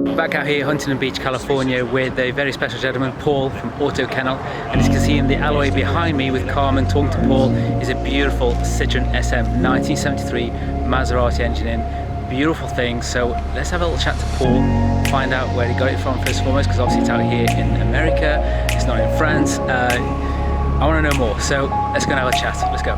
Back out here, Huntington Beach, California, with a very special gentleman, Paul from AutoKennel. And as you can see in the alloy behind me with Carmen talking to Paul is a beautiful Citroen SM 1973 Maserati engine in. Beautiful thing. So let's have a little chat to Paul, find out where he got it from first and foremost, because obviously it's out here in America, it's not in France. I want to know more. So let's go and have a chat. Let's go.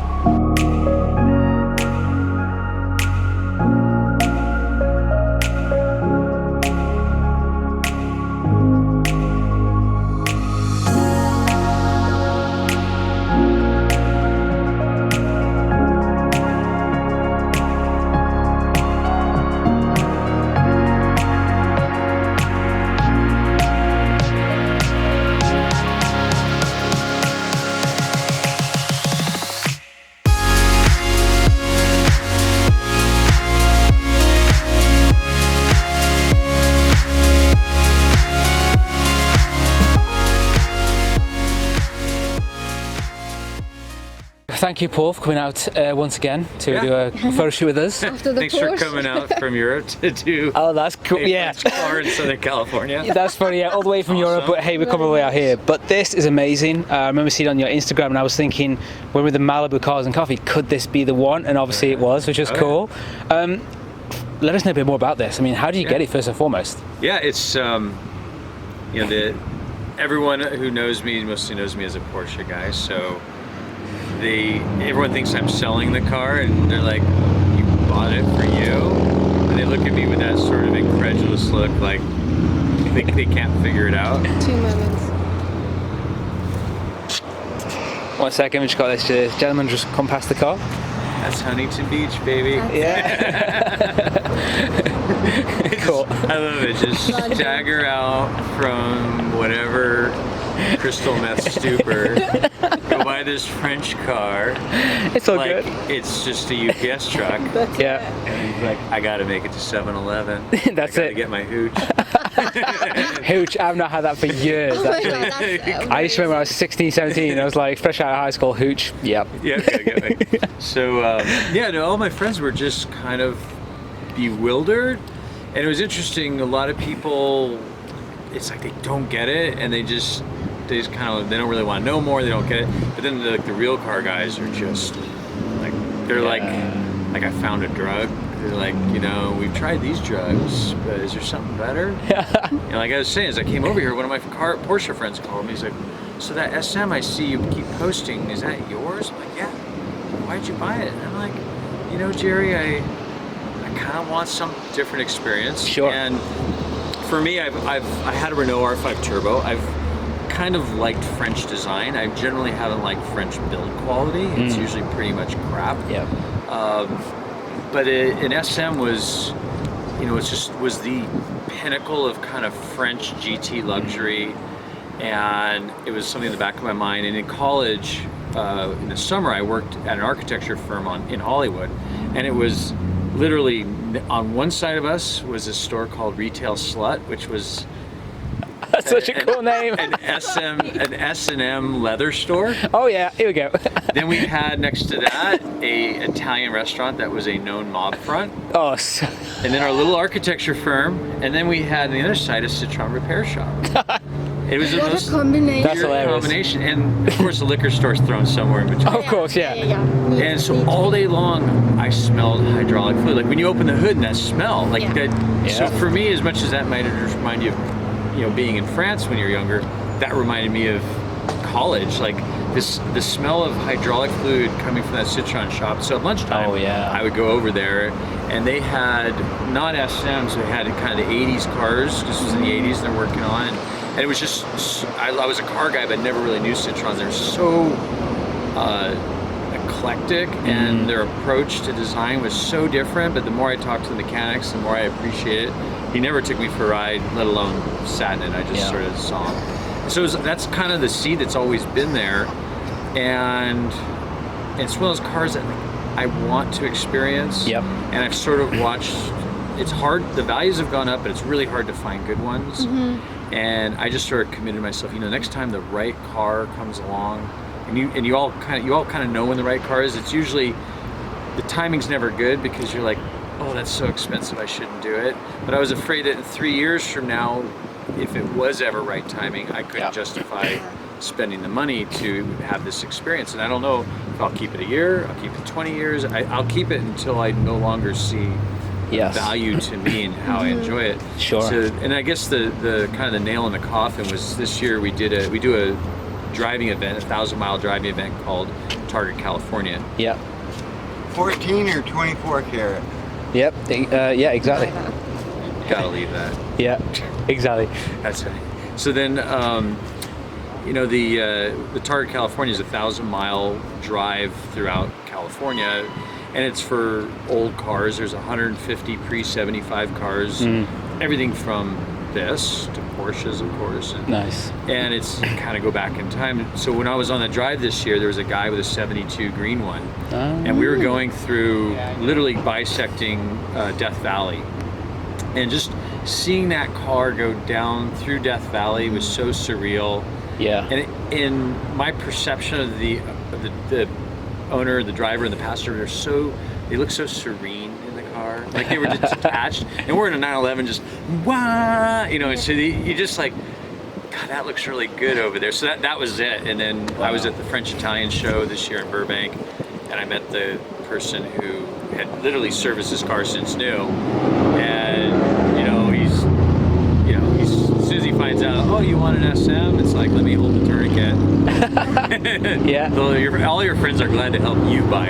Thank you, Paul, for coming out once again to do a photo shoot with us. Thanks for coming out from Europe to do that's cool. a car in Southern California. That's funny, all the way from Europe, but hey, we're coming all the way out here. But this is amazing. I remember seeing it on your Instagram and I was thinking, when we're the Malibu Cars and Coffee, could this be the one? And obviously it was, which was cool. Let us know a bit more about this. I mean, how did you get it first and foremost? Yeah, it's, everyone who knows me mostly knows me as a Porsche guy, so everyone thinks I'm selling the car, and they're like, "You bought it for you?" And they look at me with that sort of incredulous look, like they can't figure it out. 2 moments. 1 second, we just got this gentleman just come past the car. That's Huntington Beach, baby. Cool. I love it. Just stagger out from whatever crystal meth stupor, go buy this French car. It's all like, good. It's just a UPS truck. And he's like, I gotta make it to 7-Eleven. That's I gotta it. get my hooch. Hooch, I've not had that for years. Oh my God, that's I used to remember when I was 16, 17, I was like, fresh out of high school, hooch, yep. Yeah, okay, get me. So, all my friends were just kind of bewildered. And it was interesting, a lot of people, it's like they don't get it, and they just kind of, they don't really want to know more, they don't get it. But then the real car guys are just like, they're like I found a drug. They're like, we've tried these drugs, but is there something better? Like I was saying, as I came over here, one of my Porsche friends called me. He's like, so that SM I see you keep posting, is that yours? I'm like, yeah. Why'd you buy it? And I'm like, Jerry, I kind of want some different experience. Sure. And for me, I had a Renault R5 Turbo. I've kind of liked French design. I generally haven't liked French build quality. It's usually pretty much crap. Yeah. But an SM was, was the pinnacle of kind of French GT luxury, and it was something in the back of my mind. And in college, in the summer, I worked at an architecture firm in Hollywood, and it was literally on one side of us was a store called Retail Slut, which was That's such a cool name. An S&M leather store. Oh yeah, here we go. Then we had next to that a Italian restaurant that was a known mob front. Oh. And then our little architecture firm, and then we had on the other side a Citroen repair shop. It was What a combination. That's hilarious. combination, and of course the liquor store's thrown somewhere in between. Of course, yeah. And so all day long, I smelled hydraulic fluid. Like when you open the hood and that smell, like that. Yeah. So for me, as much as that might just remind you of, being in France when you're younger, that reminded me of college. Like the smell of hydraulic fluid coming from that Citroen shop. So at lunchtime, I would go over there, and they had not SMs, they had kind of the 80s cars. This was in the 80s, and they're working on. And it was just, I was a car guy, but never really knew Citroens. They're so eclectic, and their approach to design was so different. But the more I talked to the mechanics, the more I appreciate it. He never took me for a ride, let alone sat in it. I just sort of saw him. So that's kind of the seed that's always been there. And it's one of those cars that I want to experience. Yep. And I've sort of watched, it's hard, the values have gone up, but it's really hard to find good ones. And I just sort of committed myself, next time the right car comes along, and you all kind of know when the right car is. It's usually, the timing's never good, because you're like, oh, that's so expensive, I shouldn't do it. But I was afraid that in 3 years from now, if it was ever right timing, I couldn't justify spending the money to have this experience. And I don't know if I'll keep it a year, I'll keep it 20 years. I'll keep it until I no longer see value to me and how I enjoy it. Sure. So, and I guess the kind of the nail in the coffin was this year we do a driving event, a 1,000-mile driving event called Target California. Yeah. 14 or 24 karat? Yep. Yeah, exactly. Gotta leave that. Yeah, exactly. That's right. So then, you know, the Target California is a 1,000-mile drive throughout California, and it's for old cars. There's 150 pre-75 cars, everything from this to Porsches, of course. Nice. And it's kind of go back in time. So when I was on the drive this year, there was a guy with a 72 green one, and we were going through, literally bisecting Death Valley, and just seeing that car go down through Death Valley was so surreal. Yeah. And in my perception of the owner, the driver, and the passenger, they look so serene in the car, like they were just detached. And we're in a 911, just wah, you know. And so you just like, God, that looks really good over there. So that was it. And then I was at the French Italian show this year in Burbank, and I met the person who had literally serviced this car since new. And he's as soon as he finds out, oh, you want an SM? It's like, let me hold the tourniquet. Yeah. All your friends are glad to help you buy.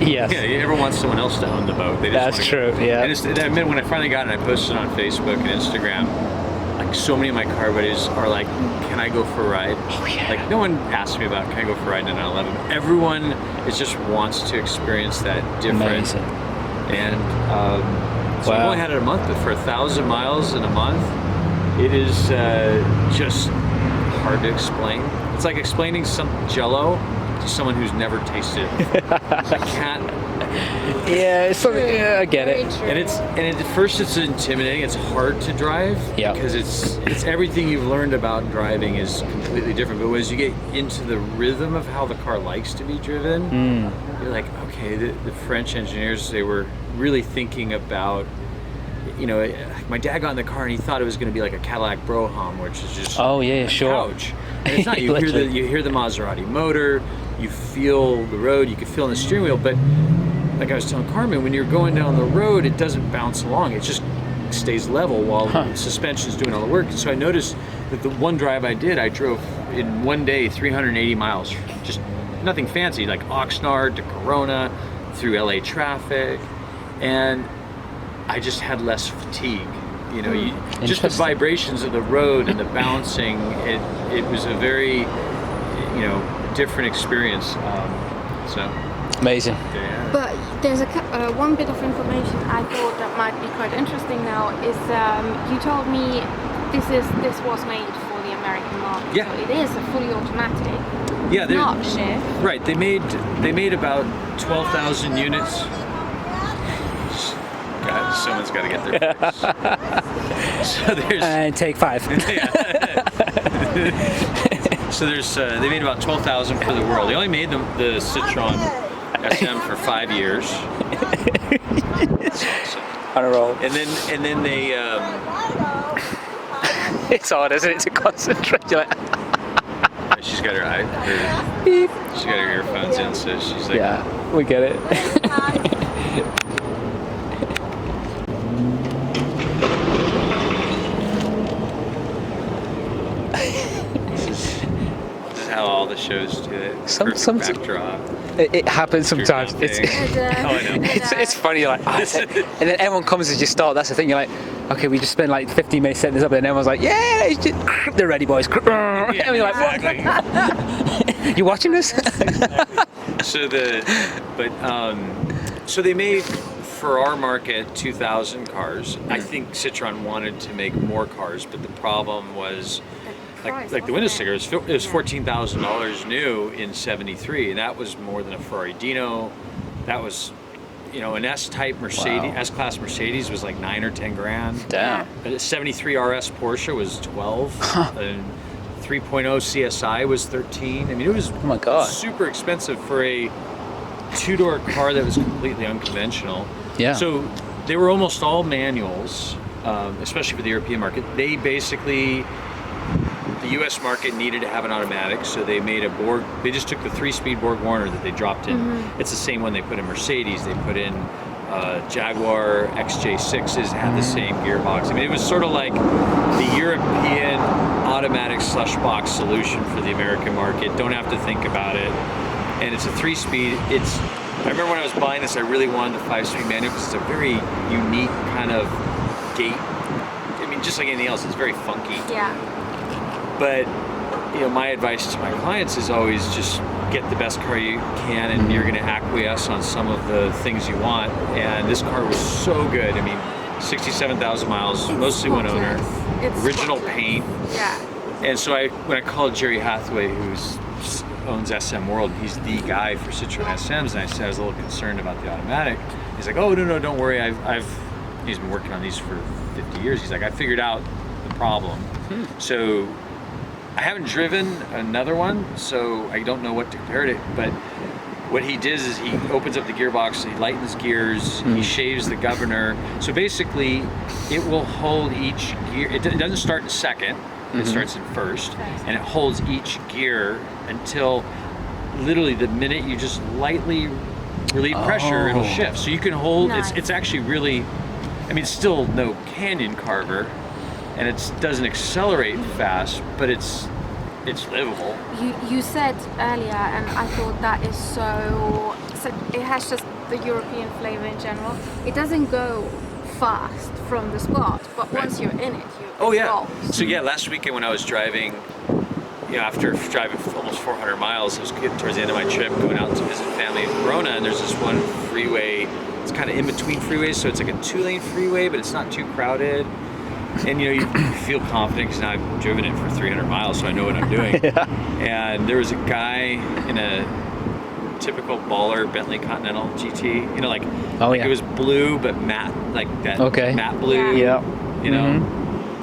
Yes. Yeah, everyone wants someone else to own the boat. They just That's true. Yeah. And I mean, when I finally got it, I posted it on Facebook and Instagram. Like, so many of my car buddies are like, can I go for a ride? Oh, yeah. Like, no one asked me about, can I go for a ride in a 911? Everyone just wants to experience that different. Amazing. And so I've only had it a month, but for 1,000 miles in a month, it is just hard to explain. It's like explaining some Jell-O to someone who's never tasted it. I can't. Yeah, I get it. And at first it's intimidating. It's hard to drive because it's everything you've learned about driving is completely different. But as you get into the rhythm of how the car likes to be driven, you're like, okay, the French engineers, they were really thinking about, my dad got in the car and he thought it was going to be like a Cadillac Brougham, which is just a couch. And it's not. You hear the Maserati motor, you feel the road, you can feel in the steering wheel. But like I was telling Carmen, when you're going down the road, it doesn't bounce along. It just stays level while the suspension's doing all the work. So I noticed that the one drive I did, I drove in one day 380 miles, just nothing fancy, like Oxnard to Corona, through LA traffic, and I just had less fatigue. Just the vibrations of the road and the bouncing. It was a very, different experience. So amazing. Yeah. But there's one bit of information I thought that might be quite interesting now is you told me this was made for the American market. Yeah. So it is a fully automatic. Yeah, it's not shift. Right. They made about 12,000 units. God, someone's got to get their fix. So there's and take 5. So there's they made about 12,000 for the world. They only made the Citroen SM for 5 years. On a roll. And then they it's hard, isn't it, to concentrate? You're like, she's got she's got her earphones in, so she's like, yeah, we get it. This is how all the shows do it. Some backdrop. It happens sometimes. Oh, I know. It's funny. You're like, and then everyone comes as you start. That's the thing. You're like, okay, we just spent like 15 minutes setting this up, and everyone's like, yeah, it's just, they're ready, boys. And you're like, exactly. What? You watching this? So they made, for our market, 2,000 cars. I think Citroen wanted to make more cars, but the problem was, like the window sticker, it was $14,000 new in '73, and that was more than a Ferrari Dino. That was, an S-type Mercedes, S-Class Mercedes was like 9 or 10 grand. Damn. A '73 RS Porsche was 12. And 3.0 CSI was 13. I mean, it was Oh my God. super expensive for a two-door car that was completely unconventional. Yeah. So they were almost all manuals, especially for the European market. They basically, the US market needed to have an automatic, so they made a Borg. They just took the 3-speed Borg Warner that they dropped in. It's the same one they put in Mercedes. They put in Jaguar XJ6s, had the same gearbox. I mean, it was sort of like the European automatic slush box solution for the American market. Don't have to think about it. And it's a 3-speed. I remember when I was buying this, I really wanted the 5-speed manual because it's a very unique kind of gate. I mean, just like anything else, it's very funky. Yeah. But my advice to my clients is always just get the best car you can, and you're going to acquiesce on some of the things you want. And this car was so good. I mean, 67,000 miles, mostly one owner, original paint. Yeah. And so when I called Jerry Hathaway, who owns SM World, he's the guy for Citroen SMs, and I said I was a little concerned about the automatic. He's like, oh no, don't worry. He's been working on these for 50 years. He's like, I figured out the problem. So I haven't driven another one, so I don't know what to compare it to, but what he does is he opens up the gearbox, he lightens gears, he shaves the governor. So basically, it will hold each gear. It doesn't start in second, it starts in first, and it holds each gear until literally the minute you just lightly relieve pressure, it'll shift. So you can hold, it's actually really, I mean, it's still no canyon carver, and it doesn't accelerate fast, but it's livable. You said earlier, and I thought that is so it has just the European flavor in general. It doesn't go fast from the spot, but once you're in it, roll. So last weekend when I was driving, after driving almost 400 miles, I was getting towards the end of my trip, going out to visit family in Corona, and there's this one freeway. It's kind of in between freeways, so it's like a 2-lane freeway, but it's not too crowded. And you feel confident because now I've driven it for 300 miles, so I know what I'm doing. And there was a guy in a typical baller Bentley Continental GT, it was blue but matte, like that matte blue,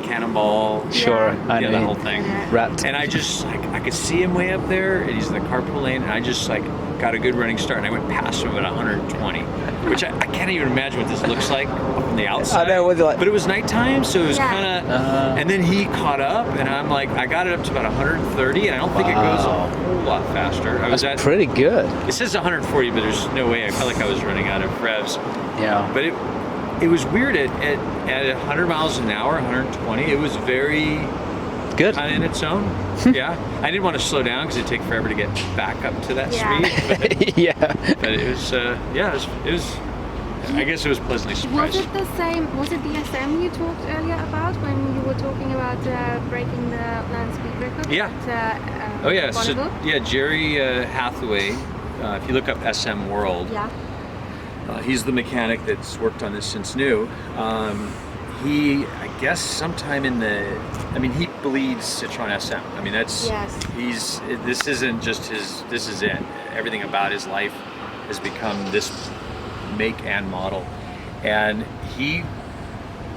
cannonball, I know that whole thing. Wrapped. And I could see him way up there, and he's in the carpool lane, and I just got a good running start, and I went past him at 120, which I can't even imagine what this looks like from the outside. I know, but it was nighttime, so it was kind of, and then he caught up, and I'm like, I got it up to about 130, and I don't think it goes a whole lot faster. That's pretty good. It says 140, but there's no way. I felt like I was running out of revs. Yeah. But it was weird at 100 miles an hour, 120. It was very good, kind of in its own. Yeah, I didn't want to slow down because it'd take forever to get back up to that speed. But, but it was, it was. I guess it was pleasantly surprised. Was it the same? Was it the SM you talked earlier about when you were talking about breaking the land speed record? Yeah. So Jerry Hathaway. If you look up SM World. Yeah. He's the mechanic that's worked on this since new. He, I guess, sometime he bleeds Citroen SM. I mean, this isn't just this is it. Everything about his life has become this make and model. And he,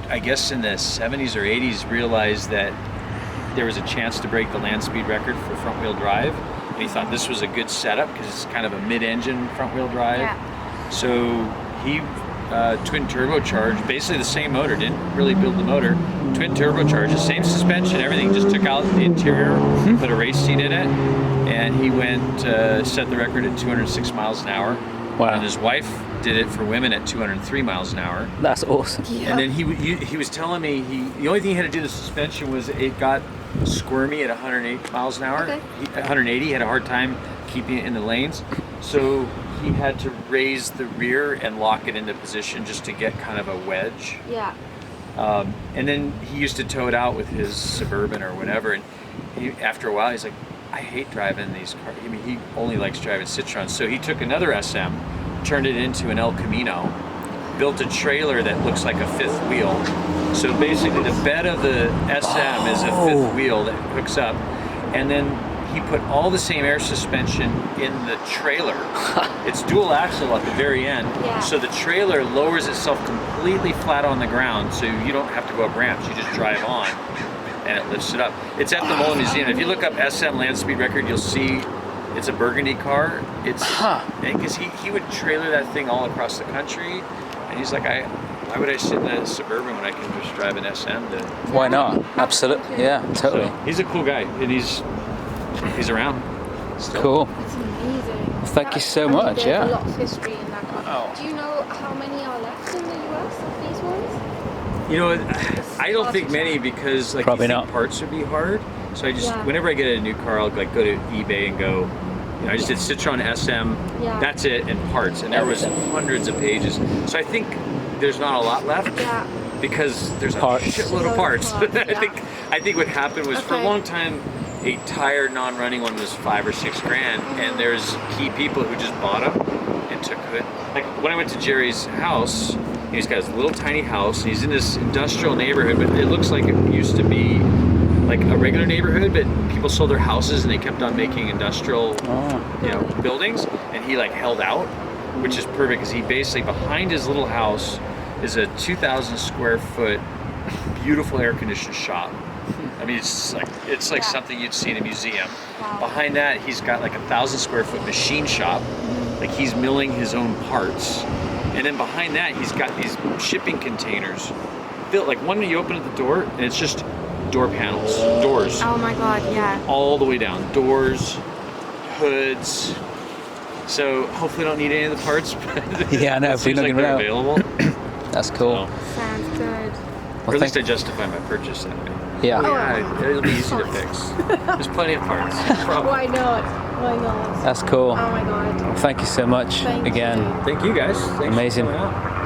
I guess in the 70s or 80s, realized that there was a chance to break the land speed record for front wheel drive. And he thought this was a good setup because it's kind of a mid-engine front wheel drive. Yeah. So he twin turbocharged, basically the same motor, didn't really build the motor, twin turbocharged, the same suspension, everything, just took out the interior, put a race seat in it, and he went, set the record at 206 miles an hour. Wow. And his wife did it for women at 203 miles an hour. That's awesome. Yeah. And then he was telling me the only thing he had to do to the suspension was it got squirmy at 108 miles an hour. Okay. 180, he had a hard time keeping it in the lanes. So he had to raise the rear and lock it into position just to get kind of a wedge. Yeah. And then he used to tow it out with his Suburban or whatever. And after a while, he's like, I hate driving these cars. I mean, he only likes driving Citroen. So he took another SM, turned it into an El Camino, built a trailer that looks like a fifth wheel. So basically the bed of the SM is a fifth wheel that hooks up. And then he put all the same air suspension in the trailer. It's dual axle at the very end. Yeah. So the trailer lowers itself completely flat on the ground, so you don't have to go up ramps. You just drive on and it lifts it up. It's at the Mola Museum. If you look up SM land speed record, you'll see it's a burgundy car. It's because he would trailer that thing all across the country. And He's like, why would I sit in a Suburban when I can just drive an SM? Why not? Absolutely. Yeah, totally. So he's a cool guy, and he's around. Still. Cool. It's amazing. Well, thank you so I mean, much. there's Yeah. a lot of history in that car. Wow. Do you know how many are left in the US of these ones? You know, I don't think many because like Probably you think not. parts would be hard. So I just Yeah. whenever I get a new car, I'll like go to eBay and go. You know, I just did Citroen SM. Yeah. That's it, and parts, and there was hundreds of pages. So I think there's not a lot left. Yeah. Because there's a Parts. shitload of parts. Yeah. I think what happened was for a Okay. long time a tire non-running one was $5 or $6 grand, and there's key people who just bought them and took it. Like when I went to Jerry's house, he's got his little tiny house. He's in this industrial neighborhood, but it looks like it used to be like a regular neighborhood, but people sold their houses and they kept on making industrial, buildings, and he like held out, which is perfect because he basically behind his little house is a 2,000 square foot beautiful air conditioned shop. I mean, it's like Yeah. something you'd see in a museum. Wow. Behind that, he's got like 1,000 square foot machine shop, like he's milling his own parts. And then behind that, he's got these shipping containers built like one when you open at the door, and it's just door panels, doors, Oh my god, yeah. all the way down, doors, hoods. So hopefully, don't need any of the parts. But Yeah, I know, it if we're seems like looking they're around. available. That's cool. So, Sounds good. or at least I justify my purchase that way. Yeah. Yeah, it'll be easy to fix. There's plenty of parts. No problem. Why not? Why not? That's cool. Oh my god. Thank you so much Thank again. you. Thank you guys. Thanks Amazing. For coming out.